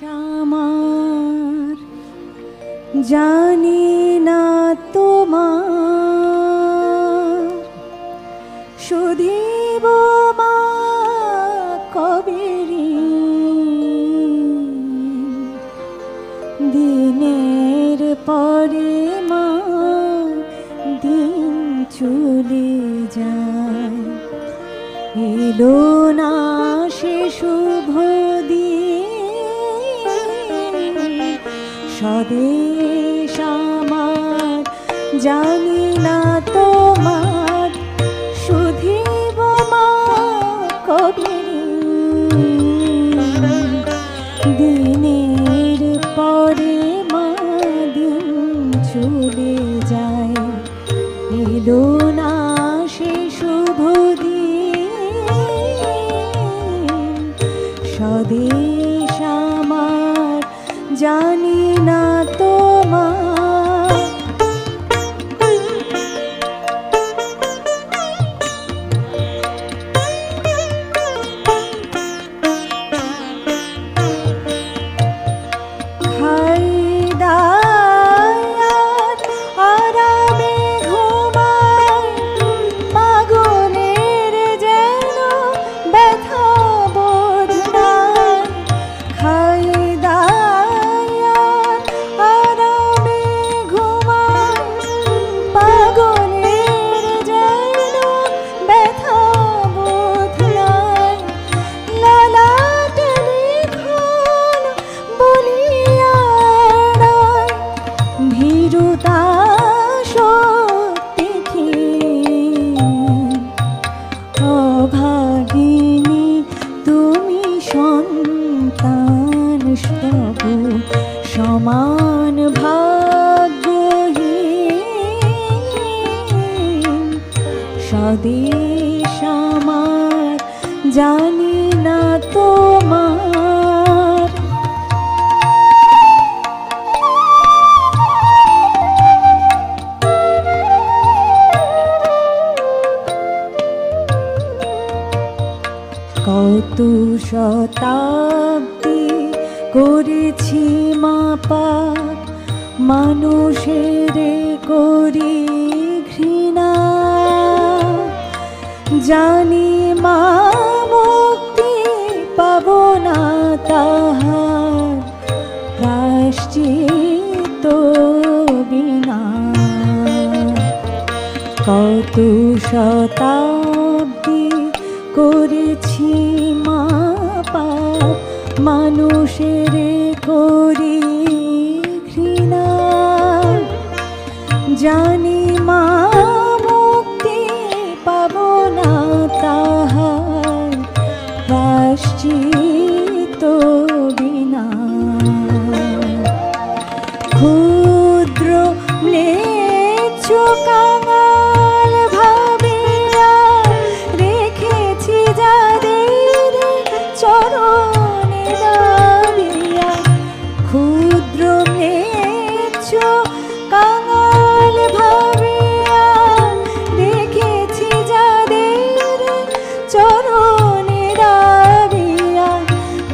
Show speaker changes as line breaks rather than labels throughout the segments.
আমার জানি না তোমার শুধিব মা কবেরি দিনের পরে মা দিন চলে যায় এলো না সে শুভ স্বদেশ আমার জানি না তোমার শুধিব মা কবেরি দিনের পরে মা দিন চলে যায় এলো না সে শুভ দিন স্বদেশ আমার জানি না তোমার খাই দায়ার আরামে ঘুমায় পাগলের যেন ব্যথা বোধ নাই খাই অভাগিনী তুমি সন্তান তবু সমান ভাগ্যহীন স্বদেশ আমার জানি না তোমার কত শতাব্দী করেছি মাপাপ মানুষের করি ঘৃণা জানি মা মুক্তি পাব না তাহার প্রায়শ্চিত্ত বিনা কত শতাব্দী করেছি মা পাপ মানুষের করি ঘৃণা জানি মা মুক্তি পাব না তাহার প্রায়শ্চিত্ত বিনা ক্ষুদ্র ম্লেচ্ছ কাঙাল ভাবিয়া রেখেছি যাদের চরণে দাঁড়িয়া ক্ষুদ্র ম্লেচ্ছ কাঙাল ভাবিয়া রেখেছি যাদের চরণে দাঁড়িয়া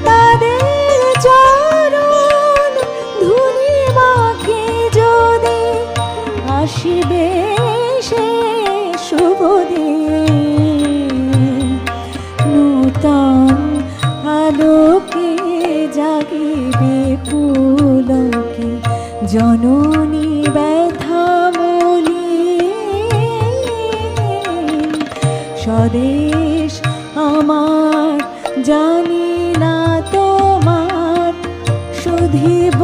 তাদের চরণ ধুলি মাখি যদি আসিবে সে শুভ দিন নূতন আলোকে জাগিবে পুলকে জননী ব্যথামূলী স্বদেশ আমার জানি না তোমার শুধিব